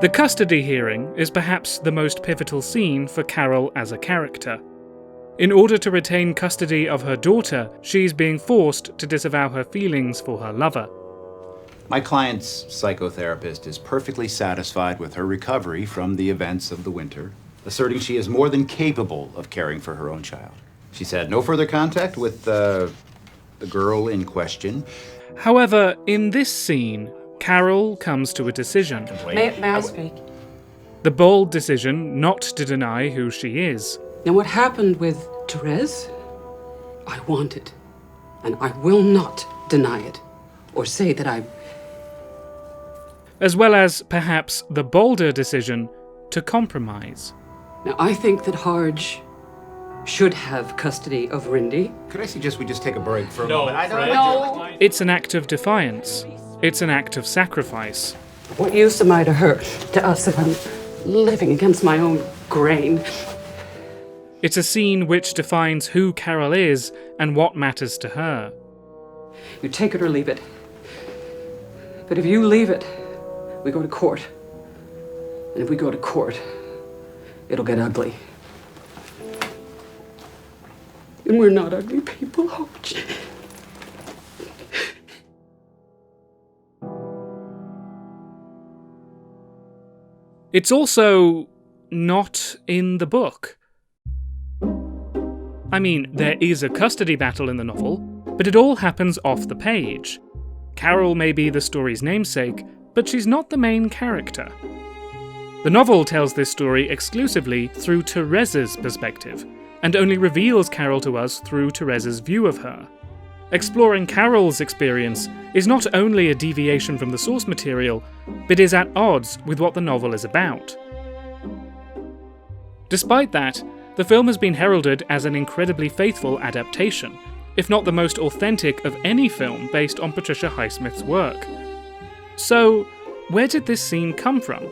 The custody hearing is perhaps the most pivotal scene for Carol as a character. In order to retain custody of her daughter, she's being forced to disavow her feelings for her lover. My client's psychotherapist is perfectly satisfied with her recovery from the events of the winter, asserting she is more than capable of caring for her own child. She's had no further contact with the girl in question. However, in this scene, Carol comes to a decision. May I speak? The bold decision not to deny who she is. Now, what happened with Therese, I want it, and I will not deny it, or say that I... As well as, perhaps, the bolder decision to compromise. Now, I think that Harj should have custody of Rindy. Could I suggest we just take a break for a No, moment? Fred. No. It's an act of defiance. It's an act of sacrifice. What use am I to her, to us, if I'm living against my own grain? It's a scene which defines who Carol is and what matters to her. You take it or leave it. But if you leave it, we go to court. And if we go to court, it'll get ugly. And we're not ugly people, Harj. It's also not in the book. I mean, there is a custody battle in the novel, but it all happens off the page. Carol may be the story's namesake, but she's not the main character. The novel tells this story exclusively through Therese's perspective, and only reveals Carol to us through Therese's view of her. Exploring Carol's experience is not only a deviation from the source material, but is at odds with what the novel is about. Despite that, the film has been heralded as an incredibly faithful adaptation, if not the most authentic of any film based on Patricia Highsmith's work. So, where did this scene come from?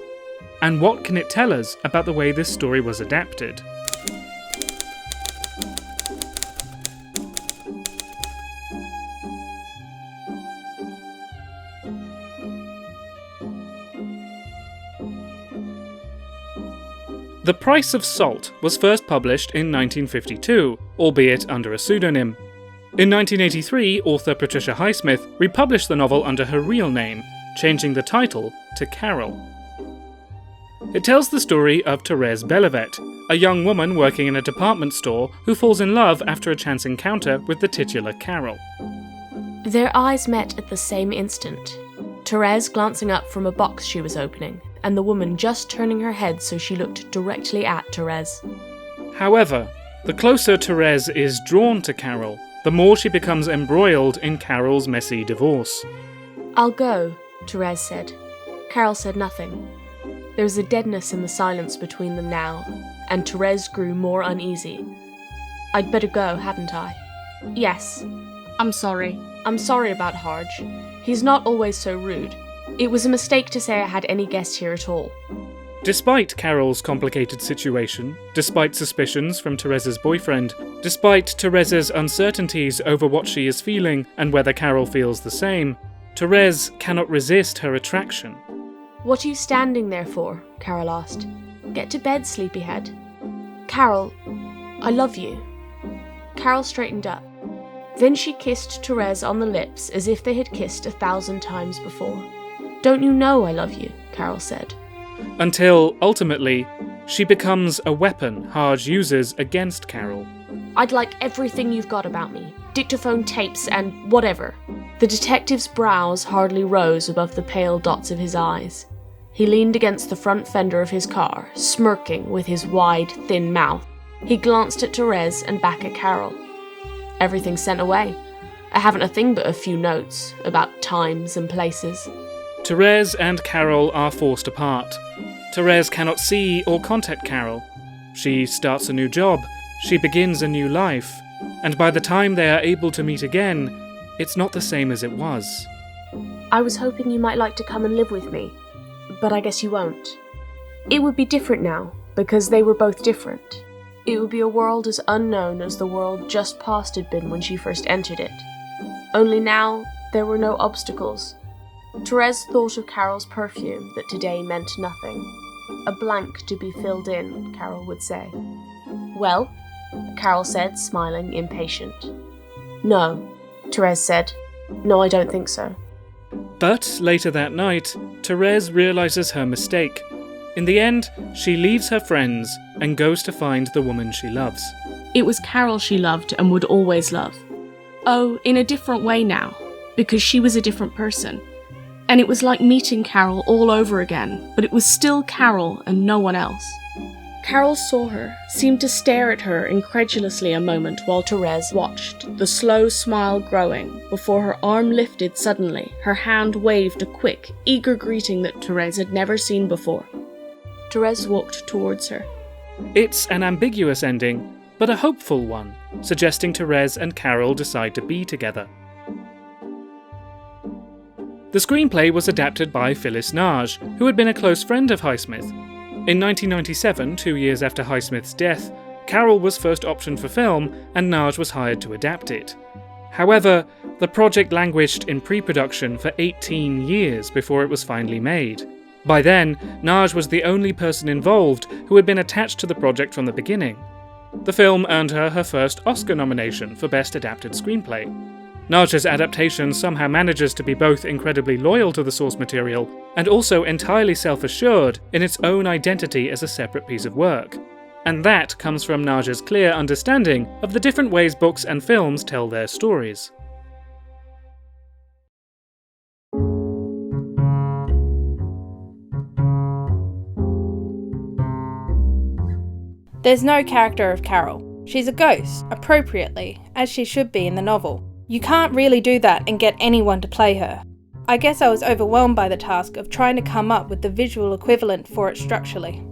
And what can it tell us about the way this story was adapted? The Price of Salt was first published in 1952, albeit under a pseudonym. In 1983, author Patricia Highsmith republished the novel under her real name, changing the title to Carol. It tells the story of Therese Bellevet, a young woman working in a department store who falls in love after a chance encounter with the titular Carol. Their eyes met at the same instant, Therese glancing up from a box she was opening, and the woman just turning her head so she looked directly at Therese. However, the closer Therese is drawn to Carol, the more she becomes embroiled in Carol's messy divorce. "I'll go," Therese said. Carol said nothing. There was a deadness in the silence between them now, and Therese grew more uneasy. "I'd better go, hadn't I?" "Yes." I'm sorry. "I'm sorry about Harj. He's not always so rude. It was a mistake to say I had any guests here at all." Despite Carol's complicated situation, despite suspicions from Therese's boyfriend, despite Therese's uncertainties over what she is feeling and whether Carol feels the same, Therese cannot resist her attraction. "What are you standing there for?" Carol asked. "Get to bed, sleepyhead." "Carol, I love you." Carol straightened up. Then she kissed Therese on the lips as if they had kissed 1,000 times before. "Don't you know I love you?" Carol said. Until, ultimately, she becomes a weapon Harj uses against Carol. "I'd like everything you've got about me. Dictaphone tapes and whatever." The detective's brows hardly rose above the pale dots of his eyes. He leaned against the front fender of his car, smirking with his wide, thin mouth. He glanced at Therese and back at Carol. "Everything's sent away. I haven't a thing but a few notes about times and places." Therese and Carol are forced apart. Therese cannot see or contact Carol. She starts a new job, she begins a new life, and by the time they are able to meet again, it's not the same as it was. "I was hoping you might like to come and live with me, but I guess you won't." It would be different now, because they were both different. It would be a world as unknown as the world just past had been when she first entered it. Only now, there were no obstacles. Therese thought of Carol's perfume that today meant nothing. A blank to be filled in, Carol would say. Well, Carol said, smiling, impatient. No, Therese said. No, I don't think so. But later that night, Therese realises her mistake. In the end, she leaves her friends and goes to find the woman she loves. It was Carol she loved and would always love. Oh, in a different way now, because she was a different person. And it was like meeting Carol all over again, but it was still Carol and no one else. Carol saw her, seemed to stare at her incredulously a moment while Therese watched, the slow smile growing, before her arm lifted suddenly, her hand waved a quick, eager greeting that Therese had never seen before. Therese walked towards her. It's an ambiguous ending, but a hopeful one, suggesting Therese and Carol decide to be together. The screenplay was adapted by Phyllis Nage, who had been a close friend of Highsmith. In 1997, 2 years after Highsmith's death, Carol was first optioned for film and Nage was hired to adapt it. However, the project languished in pre-production for 18 years before it was finally made. By then, Nage was the only person involved who had been attached to the project from the beginning. The film earned her her first Oscar nomination for Best Adapted Screenplay. Nage's adaptation somehow manages to be both incredibly loyal to the source material and also entirely self-assured in its own identity as a separate piece of work. And that comes from Nage's clear understanding of the different ways books and films tell their stories. There's no character of Carol. She's a ghost, appropriately, as she should be in the novel. You can't really do that and get anyone to play her. I guess I was overwhelmed by the task of trying to come up with the visual equivalent for it structurally.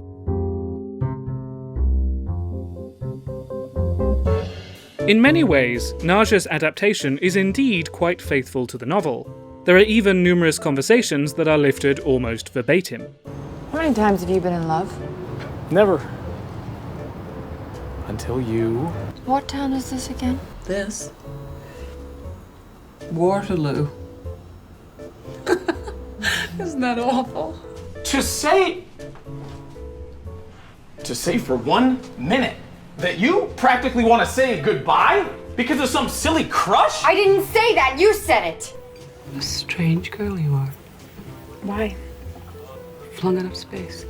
In many ways, Nage's adaptation is indeed quite faithful to the novel. There are even numerous conversations that are lifted almost verbatim. How many times have you been in love? Never. Until you. What town is this again? This. Waterloo. Isn't that awful? To say for 1 minute that you practically want to say goodbye because of some silly crush? I didn't say that, you said it! What a strange girl you are. Why? Flung out of space.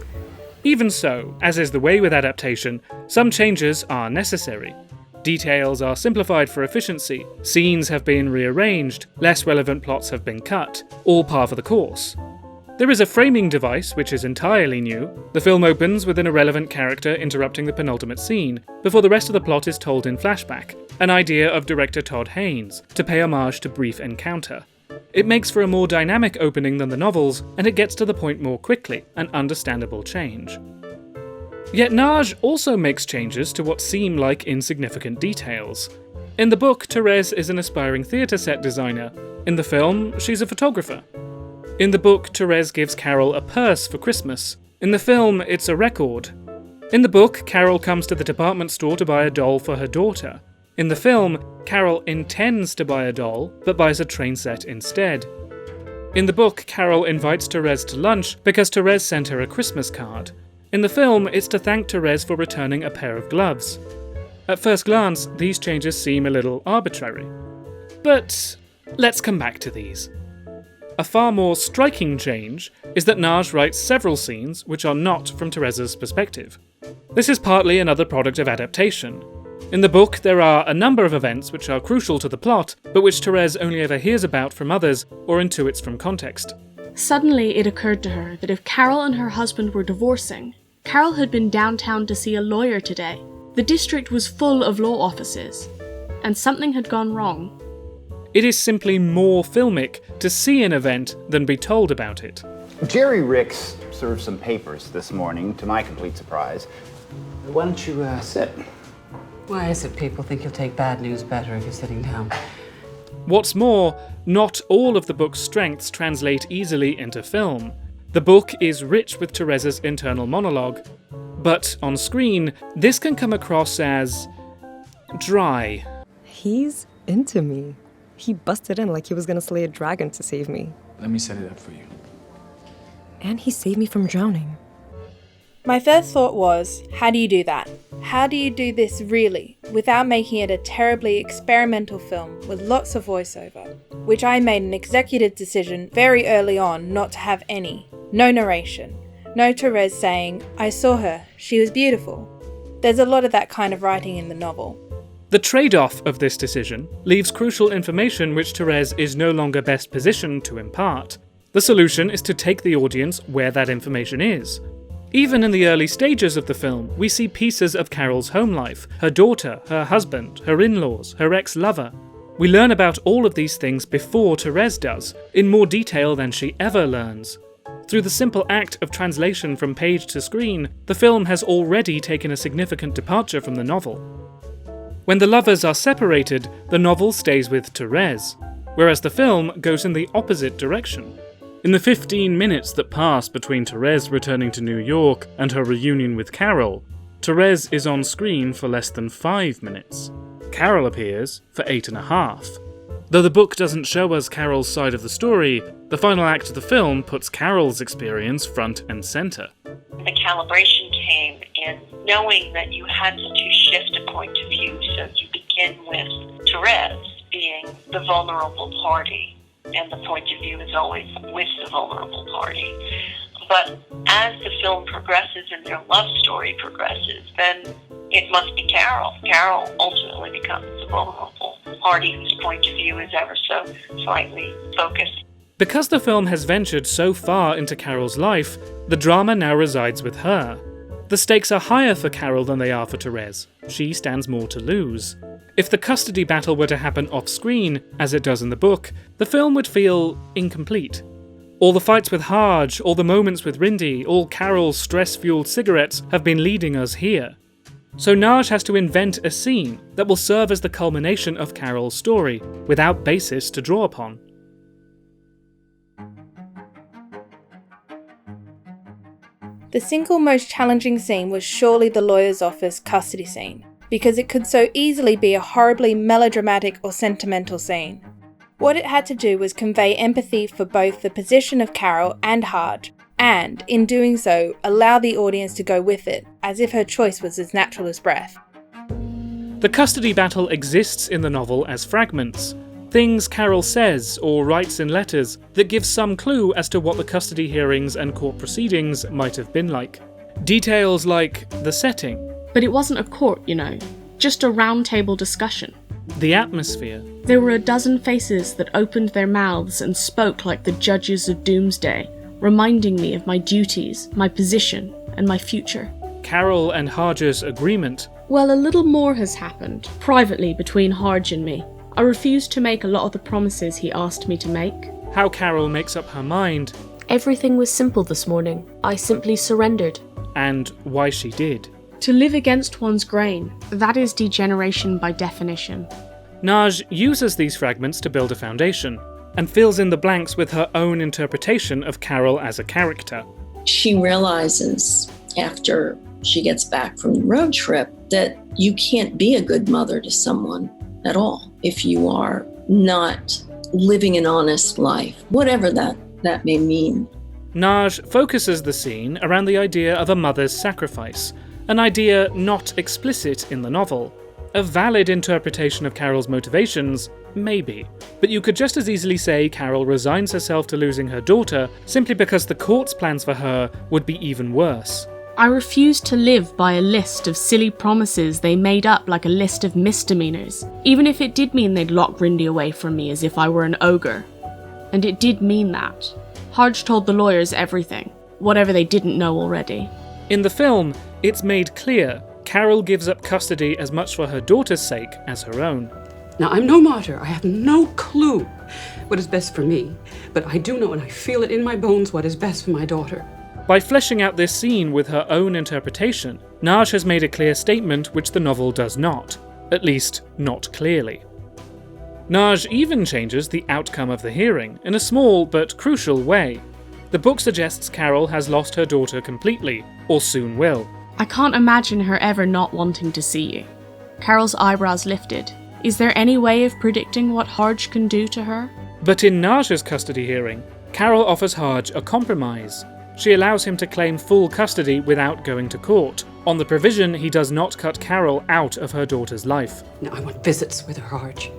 Even so, as is the way with adaptation, some changes are necessary. Details are simplified for efficiency, scenes have been rearranged, less relevant plots have been cut, all par for the course. There is a framing device which is entirely new. The film opens with an irrelevant character interrupting the penultimate scene, before the rest of the plot is told in flashback, an idea of director Todd Haynes, to pay homage to Brief Encounter. It makes for a more dynamic opening than the novels, and it gets to the point more quickly, an understandable change. Yet Nage also makes changes to what seem like insignificant details. In the book, Therese is an aspiring theatre set designer. In the film, she's a photographer. In the book, Therese gives Carol a purse for Christmas. In the film, it's a record. In the book, Carol comes to the department store to buy a doll for her daughter. In the film, Carol intends to buy a doll, but buys a train set instead. In the book, Carol invites Therese to lunch because Therese sent her a Christmas card. In the film, it's to thank Therese for returning a pair of gloves. At first glance, these changes seem a little arbitrary. But let's come back to these. A far more striking change is that Nage writes several scenes which are not from Therese's perspective. This is partly another product of adaptation. In the book, there are a number of events which are crucial to the plot, but which Therese only ever hears about from others or intuits from context. Suddenly it occurred to her that if Carol and her husband were divorcing, Carol had been downtown to see a lawyer today. The district was full of law offices, and something had gone wrong. It is simply more filmic to see an event than be told about it. Jerry Ricks served some papers this morning, to my complete surprise. Why don't you sit? Why is it people think you'll take bad news better if you're sitting down? What's more, not all of the book's strengths translate easily into film. The book is rich with Therese's internal monologue, but on screen, this can come across as dry. He's into me. He busted in like he was gonna slay a dragon to save me. Let me set it up for you. And he saved me from drowning. My first thought was, how do you do that? How do you do this really, without making it a terribly experimental film with lots of voiceover? Which I made an executive decision very early on not to have any. No narration. No Therese saying, I saw her, she was beautiful. There's a lot of that kind of writing in the novel. The trade-off of this decision leaves crucial information which Therese is no longer best positioned to impart. The solution is to take the audience where that information is. Even in the early stages of the film, we see pieces of Carol's home life, her daughter, her husband, her in-laws, her ex-lover. We learn about all of these things before Therese does, in more detail than she ever learns. Through the simple act of translation from page to screen, the film has already taken a significant departure from the novel. When the lovers are separated, the novel stays with Therese, whereas the film goes in the opposite direction. In the 15 minutes that pass between Therese returning to New York and her reunion with Carol, Therese is on screen for less than 5 minutes. Carol appears for 8.5. Though the book doesn't show us Carol's side of the story, the final act of the film puts Carol's experience front and centre. The calibration came in knowing that you had to shift a point of view, so you begin with Therese being the vulnerable party. And the point of view is always with the vulnerable party. But as the film progresses and their love story progresses, then it must be Carol. Carol ultimately becomes the vulnerable party whose point of view is ever so slightly focused. Because the film has ventured so far into Carol's life, the drama now resides with her. The stakes are higher for Carol than they are for Therese. She stands more to lose. If the custody battle were to happen off-screen, as it does in the book, the film would feel incomplete. All the fights with Harge, all the moments with Rindy, all Carol's stress-fueled cigarettes have been leading us here. So Naj has to invent a scene that will serve as the culmination of Carol's story, without basis to draw upon. The single most challenging scene was surely the lawyer's office custody scene, because it could so easily be a horribly melodramatic or sentimental scene. What it had to do was convey empathy for both the position of Carol and Harge, and, in doing so, allow the audience to go with it, as if her choice was as natural as breath. The custody battle exists in the novel as fragments, things Carol says or writes in letters that give some clue as to what the custody hearings and court proceedings might have been like. Details like the setting. But it wasn't a court, you know, just a round table discussion. The atmosphere. There were a dozen faces that opened their mouths and spoke like the judges of doomsday, reminding me of my duties, my position, and my future. Carol and Harge's agreement. Well, a little more has happened, privately between Harge and me. I refused to make a lot of the promises he asked me to make. How Carol makes up her mind. Everything was simple this morning. I simply surrendered. And why she did. To live against one's grain, that is degeneration by definition. Naj uses these fragments to build a foundation, and fills in the blanks with her own interpretation of Carol as a character. She realizes, after she gets back from the road trip, that you can't be a good mother to someone at all if you are not living an honest life, whatever that may mean. Naj focuses the scene around the idea of a mother's sacrifice, an idea not explicit in the novel. A valid interpretation of Carol's motivations, maybe, but you could just as easily say Carol resigns herself to losing her daughter simply because the court's plans for her would be even worse. I refused to live by a list of silly promises they made up like a list of misdemeanors, even if it did mean they'd lock Rindy away from me as if I were an ogre. And it did mean that. Harge told the lawyers everything, whatever they didn't know already. In the film, it's made clear Carol gives up custody as much for her daughter's sake as her own. Now, I'm no martyr. I have no clue what is best for me, but I do know and I feel it in my bones what is best for my daughter. By fleshing out this scene with her own interpretation, Naj has made a clear statement which the novel does not, at least not clearly. Naj even changes the outcome of the hearing in a small but crucial way. The book suggests Carol has lost her daughter completely, or soon will. I can't imagine her ever not wanting to see you. Carol's eyebrows lifted. Is there any way of predicting what Harge can do to her? But in Naj's custody hearing, Carol offers Harge a compromise. She allows him to claim full custody without going to court, on the provision he does not cut Carol out of her daughter's life. Now, I want visits with her, Harge.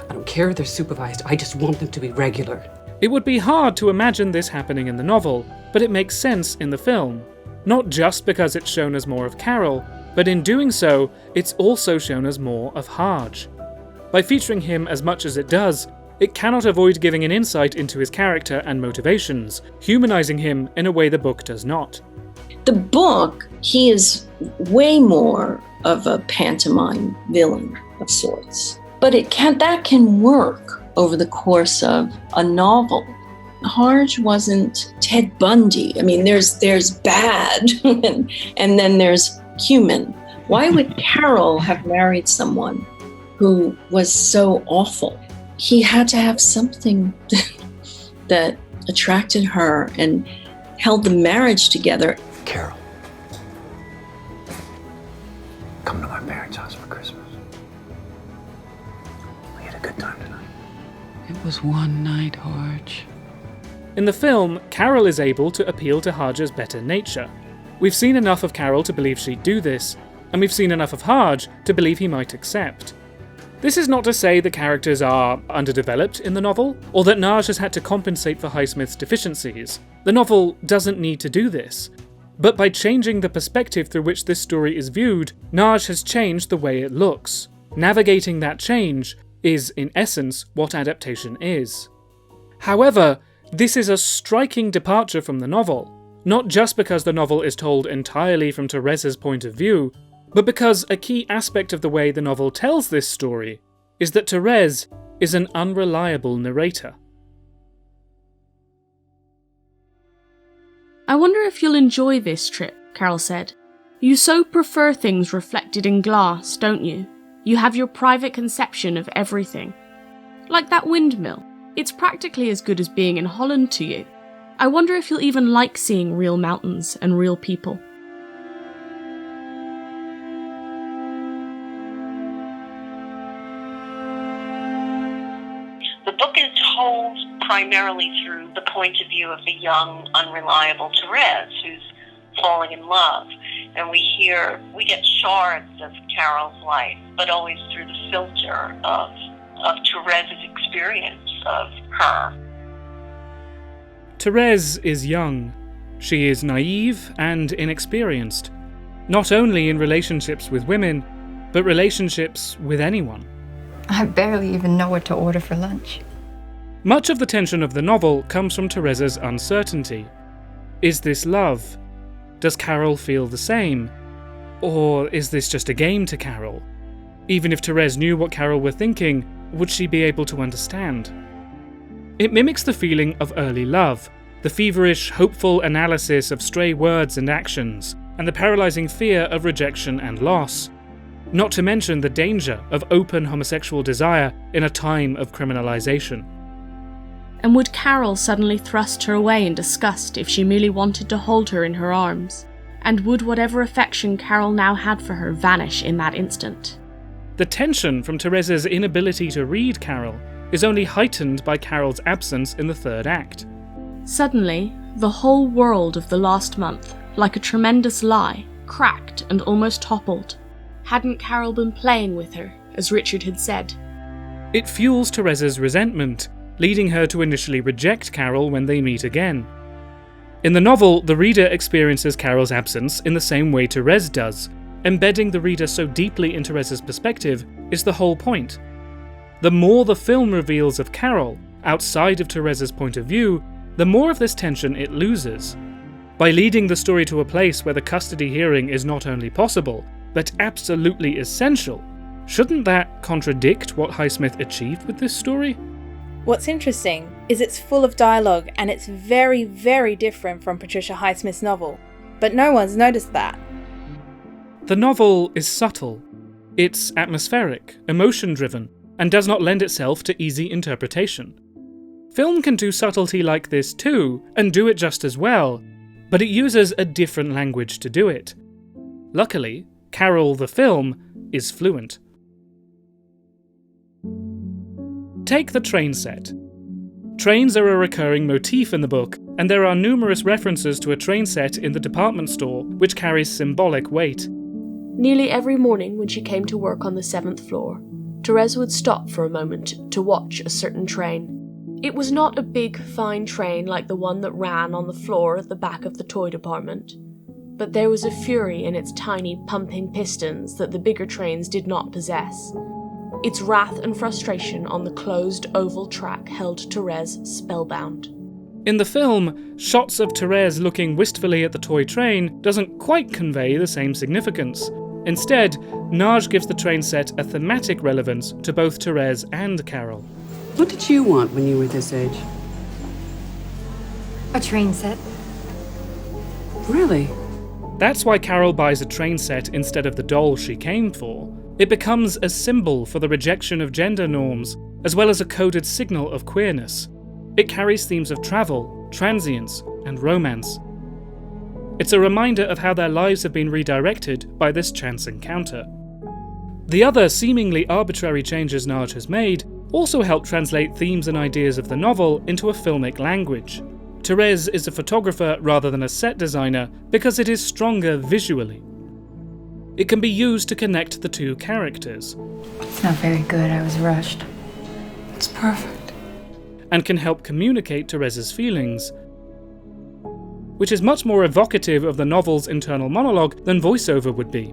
I don't care if they're supervised, I just want them to be regular. It would be hard to imagine this happening in the novel, but it makes sense in the film. Not just because it's shown as more of Carol, but in doing so, it's also shown as more of Harge. By featuring him as much as it does, it cannot avoid giving an insight into his character and motivations, humanizing him in a way the book does not. The book, he is way more of a pantomime villain of sorts. But that can work over the course of a novel. Harge wasn't Ted Bundy. I mean, there's bad and then there's human. Why would Carol have married someone who was so awful? He had to have something that attracted her and held the marriage together. Carol, come to my parents' house for Christmas. We had a good time tonight. It was one night, Harge. In the film, Carol is able to appeal to Harge's better nature. We've seen enough of Carol to believe she'd do this, and we've seen enough of Harge to believe he might accept. This is not to say the characters are underdeveloped in the novel, or that Naj has had to compensate for Highsmith's deficiencies. The novel doesn't need to do this. But by changing the perspective through which this story is viewed, Naj has changed the way it looks. Navigating that change is, in essence, what adaptation is. However, this is a striking departure from the novel, not just because the novel is told entirely from Therese's point of view, but because a key aspect of the way the novel tells this story is that Therese is an unreliable narrator. I wonder if you'll enjoy this trip, Carol said. You so prefer things reflected in glass, don't you? You have your private conception of everything. Like that windmill. It's practically as good as being in Holland to you. I wonder if you'll even like seeing real mountains and real people. The book is told primarily through the point of view of the young, unreliable Therese, who's falling in love. And we get shards of Carol's life, but always through the filter of Therese's experience of her. Therese is young. She is naive and inexperienced, not only in relationships with women, but relationships with anyone. I barely even know what to order for lunch. Much of the tension of the novel comes from Therese's uncertainty. Is this love? Does Carol feel the same? Or is this just a game to Carol? Even if Therese knew what Carol were thinking, would she be able to understand? It mimics the feeling of early love, the feverish, hopeful analysis of stray words and actions, and the paralysing fear of rejection and loss. Not to mention the danger of open homosexual desire in a time of criminalisation. And would Carol suddenly thrust her away in disgust if she merely wanted to hold her in her arms? And would whatever affection Carol now had for her vanish in that instant? The tension from Therese's inability to read Carol is only heightened by Carol's absence in the third act. Suddenly, the whole world of the last month, like a tremendous lie, cracked and almost toppled. Hadn't Carol been playing with her, as Richard had said? It fuels Therese's resentment, leading her to initially reject Carol when they meet again. In the novel, the reader experiences Carol's absence in the same way Therese does. Embedding the reader so deeply in Therese's perspective is the whole point. The more the film reveals of Carol, outside of Therese's point of view, the more of this tension it loses. By leading the story to a place where the custody hearing is not only possible, but absolutely essential, shouldn't that contradict what Highsmith achieved with this story? What's interesting is it's full of dialogue and it's very, very different from Patricia Highsmith's novel, but no one's noticed that. The novel is subtle. It's atmospheric, emotion-driven, and does not lend itself to easy interpretation. Film can do subtlety like this too, and do it just as well, but it uses a different language to do it. Luckily, Carol the film is fluent. Take the train set. Trains are a recurring motif in the book, and there are numerous references to a train set in the department store, which carries symbolic weight. Nearly every morning when she came to work on the 7th floor, Therese would stop for a moment to watch a certain train. It was not a big, fine train like the one that ran on the floor at the back of the toy department, but there was a fury in its tiny, pumping pistons that the bigger trains did not possess. Its wrath and frustration on the closed oval track held Therese spellbound. In the film, shots of Therese looking wistfully at the toy train doesn't quite convey the same significance. Instead, Nage gives the train set a thematic relevance to both Therese and Carol. What did you want when you were this age? A train set. Really? That's why Carol buys a train set instead of the doll she came for. It becomes a symbol for the rejection of gender norms, as well as a coded signal of queerness. It carries themes of travel, transience, and romance. It's a reminder of how their lives have been redirected by this chance encounter. The other seemingly arbitrary changes Nage has made also help translate themes and ideas of the novel into a filmic language. Therese is a photographer rather than a set designer because it is stronger visually. It can be used to connect the two characters. It's not very good. I was rushed. It's perfect. And can help communicate Therese's feelings, which is much more evocative of the novel's internal monologue than voiceover would be.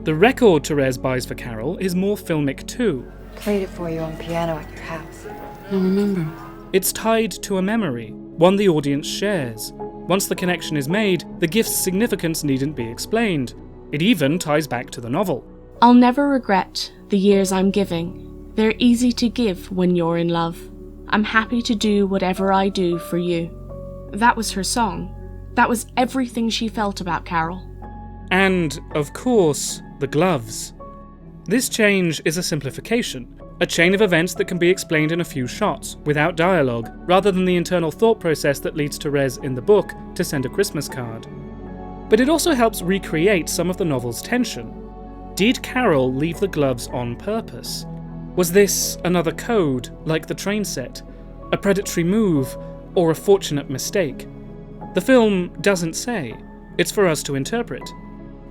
The record Therese buys for Carol is more filmic too. Played it for you on piano at your house. I remember. It's tied to a memory, one the audience shares. Once the connection is made, the gift's significance needn't be explained. It even ties back to the novel. I'll never regret the years I'm giving. They're easy to give when you're in love. I'm happy to do whatever I do for you. That was her song. That was everything she felt about Carol. And, of course, the gloves. This change is a simplification, a chain of events that can be explained in a few shots, without dialogue, rather than the internal thought process that leads Therese in the book to send a Christmas card. But it also helps recreate some of the novel's tension. Did Carol leave the gloves on purpose? Was this another code, like the train set, a predatory move, or a fortunate mistake? The film doesn't say. It's for us to interpret.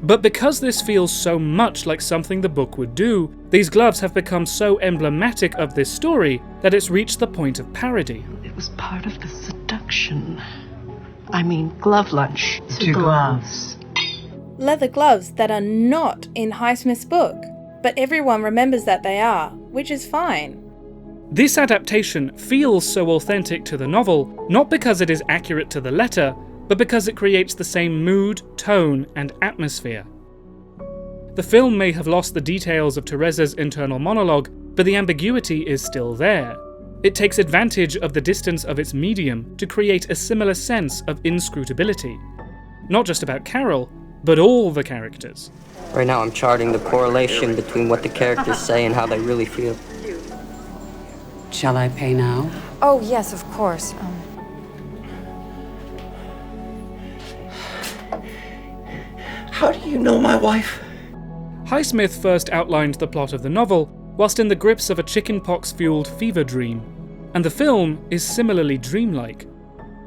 But because this feels so much like something the book would do, these gloves have become so emblematic of this story that it's reached the point of parody. It was part of the seduction. I mean, glove lunch to gloves. Leather gloves that are not in Highsmith's book, but everyone remembers that they are, which is fine. This adaptation feels so authentic to the novel, not because it is accurate to the letter, but because it creates the same mood, tone, and atmosphere. The film may have lost the details of Therese's internal monologue, but the ambiguity is still there. It takes advantage of the distance of its medium to create a similar sense of inscrutability. Not just about Carol, but all the characters. Right now I'm charting the correlation between what the characters say and how they really feel. Shall I pay now? Oh, yes, of course. How do you know my wife? Highsmith first outlined the plot of the novel whilst in the grips of a chickenpox-fueled fever dream, and the film is similarly dreamlike.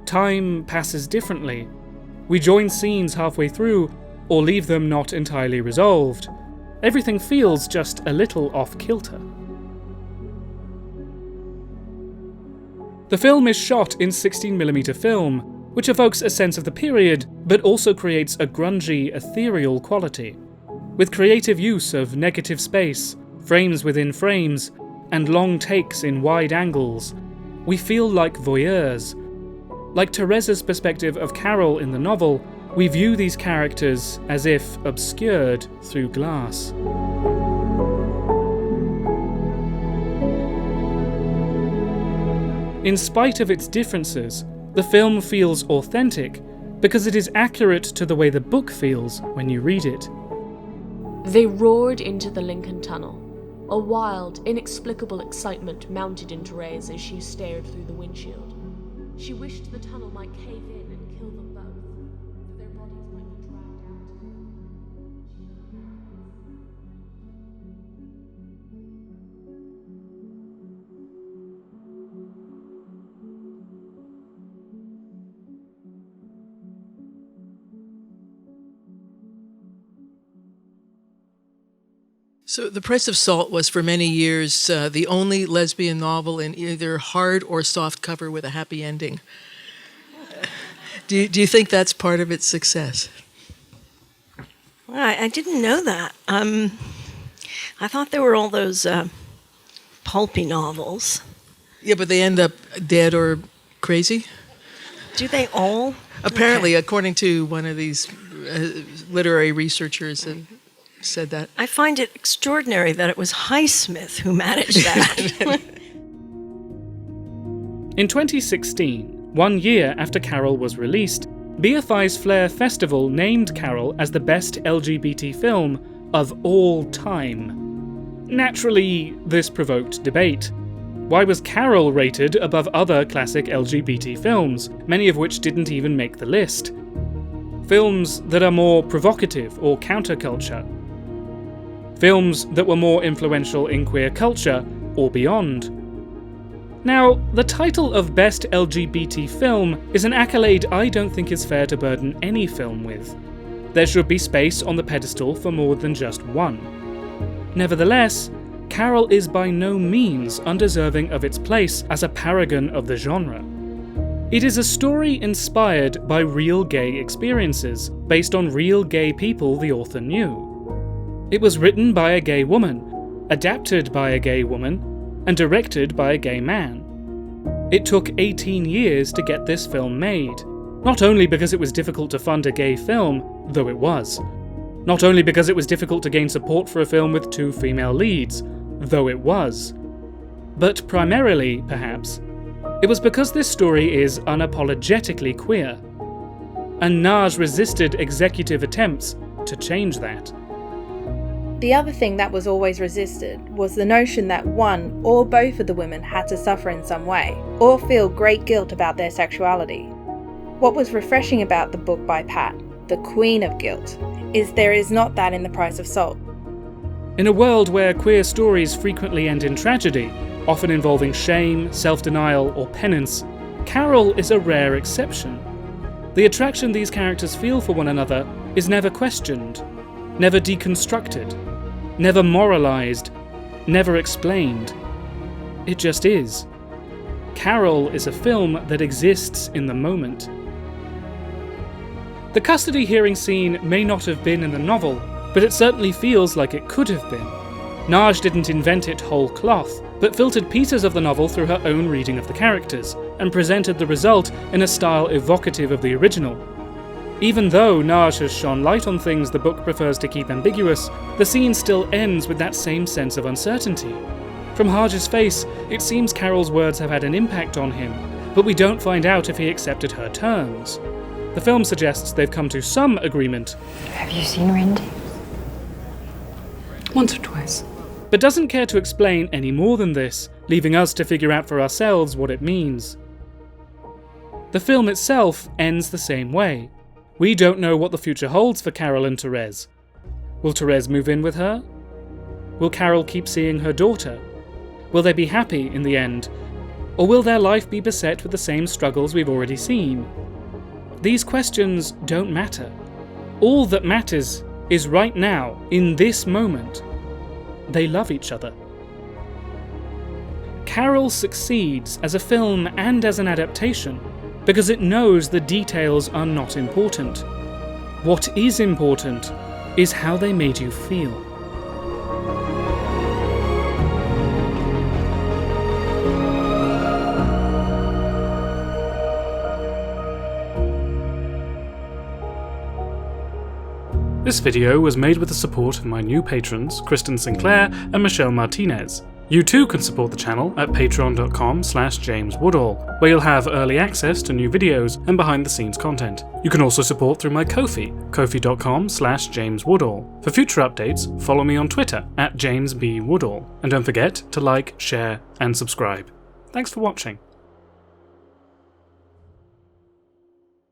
Time passes differently. We join scenes halfway through, or leave them not entirely resolved. Everything feels just a little off-kilter. The film is shot in 16mm film, which evokes a sense of the period, but also creates a grungy, ethereal quality. With creative use of negative space, frames within frames, and long takes in wide angles, we feel like voyeurs. Like Therese's perspective of Carol in the novel, we view these characters as if obscured through glass. In spite of its differences, the film feels authentic because it is accurate to the way the book feels when you read it. They roared into the Lincoln Tunnel. A wild, inexplicable excitement mounted in Therese as she stared through the windshield. She wished the tunnel might cave in and kill them both, that their bodies might be dragged out. So The Price of Salt was for many years the only lesbian novel in either hard or soft cover with a happy ending. Do you think that's part of its success? Well, I didn't know that. I thought there were all those pulpy novels. Yeah, but they end up dead or crazy? Do they all? Apparently, according to one of these literary researchers that said that. I find it extraordinary that it was Highsmith who managed that. In 2016, 1 year after Carol was released, BFI's Flare Festival named Carol as the best LGBT film of all time. Naturally, this provoked debate. Why was Carol rated above other classic LGBT films, many of which didn't even make the list? Films that are more provocative or counterculture. Films that were more influential in queer culture or beyond. Now, the title of Best LGBT Film is an accolade I don't think is fair to burden any film with. There should be space on the pedestal for more than just one. Nevertheless, Carol is by no means undeserving of its place as a paragon of the genre. It is a story inspired by real gay experiences, based on real gay people the author knew. It was written by a gay woman, adapted by a gay woman, and directed by a gay man. It took 18 years to get this film made, not only because it was difficult to fund a gay film, though it was, not only because it was difficult to gain support for a film with 2 female leads, though it was, but primarily, perhaps, it was because this story is unapologetically queer, and Naj resisted executive attempts to change that. The other thing that was always resisted was the notion that one or both of the women had to suffer in some way, or feel great guilt about their sexuality. What was refreshing about the book by Pat, the Queen of Guilt, is there is not that in The Price of Salt. In a world where queer stories frequently end in tragedy, often involving shame, self-denial, or penance, Carol is a rare exception. The attraction these characters feel for one another is never questioned, never deconstructed, never moralized, never explained. It just is. Carol is a film that exists in the moment. The custody hearing scene may not have been in the novel, but it certainly feels like it could have been. Naj didn't invent it whole cloth, but filtered pieces of the novel through her own reading of the characters, and presented the result in a style evocative of the original. Even though Naj has shone light on things the book prefers to keep ambiguous, the scene still ends with that same sense of uncertainty. From Haj's face, it seems Carol's words have had an impact on him, but we don't find out if he accepted her terms. The film suggests they've come to some agreement. Have you seen Randy? Once or twice. But doesn't care to explain any more than this, leaving us to figure out for ourselves what it means. The film itself ends the same way. We don't know what the future holds for Carol and Therese. Will Therese move in with her? Will Carol keep seeing her daughter? Will they be happy in the end? Or will their life be beset with the same struggles we've already seen? These questions don't matter. All that matters is right now, in this moment. They love each other. Carol succeeds as a film and as an adaptation because it knows the details are not important. What is important is how they made you feel. This video was made with the support of my new patrons, Kristen Sinclair and Michelle Martinez. You too can support the channel at patreon.com/JamesWoodall, where you'll have early access to new videos and behind-the-scenes content. You can also support through my Ko-fi, kofi.com/JamesWoodall. For future updates, follow me on Twitter @JamesBWoodall. And don't forget to like, share, and subscribe. Thanks for watching.